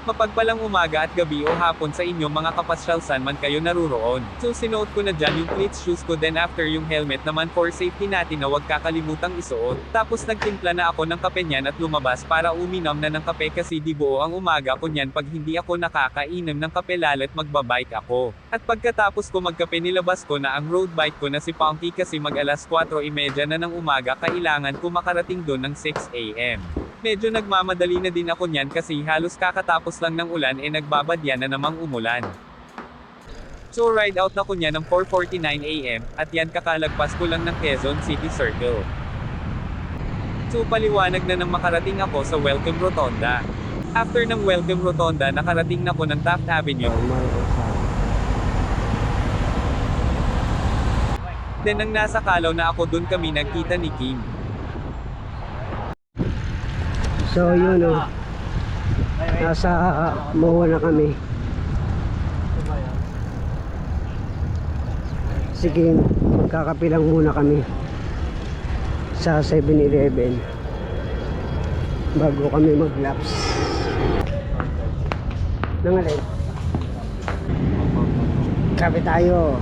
Mapagpalang umaga at gabi o hapon sa inyo mga kapasyal saan man kayo naruroon. So sinuot ko na dyan yung cleats shoes ko, then after yung helmet naman for safety natin na wag kakalimutang isuot. Tapos nagtimpla na ako ng kape niyan at lumabas para uminom na ng kape kasi di buo ang umaga ko niyan pag hindi ako nakakainom ng kape lalo't magbabike ako. At pagkatapos ko magkape nilabas ko na ang road bike ko na si Punky kasi mag alas 4:30 na ng umaga kailangan ko makarating doon ng 6 AM. Medyo nagmamadali na din ako niyan kasi halos kakatapos lang ng ulan nagbabadya na namang umulan. So ride out na ko niyan ng 4:49 AM, at yan kakalagpas ko lang ng Quezon City Circle. So paliwanag na nang makarating ako sa Welcome Rotonda. After ng Welcome Rotonda nakarating na ko ng Taft Avenue. Then nang nasa Kalaw na ako dun kami nagkita ni Kim. So yun o, nasa MOA na kami. Sige, magkakape lang muna kami sa 7-Eleven bago kami mag-laps. Nangalay, kape tayo.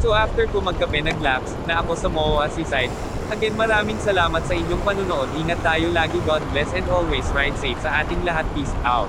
So after ko magkape naglaps na ako sa MOA Seaside. Again maraming salamat sa inyong panunood. Ingat tayo lagi, God bless and always ride safe sa ating lahat. Peace out.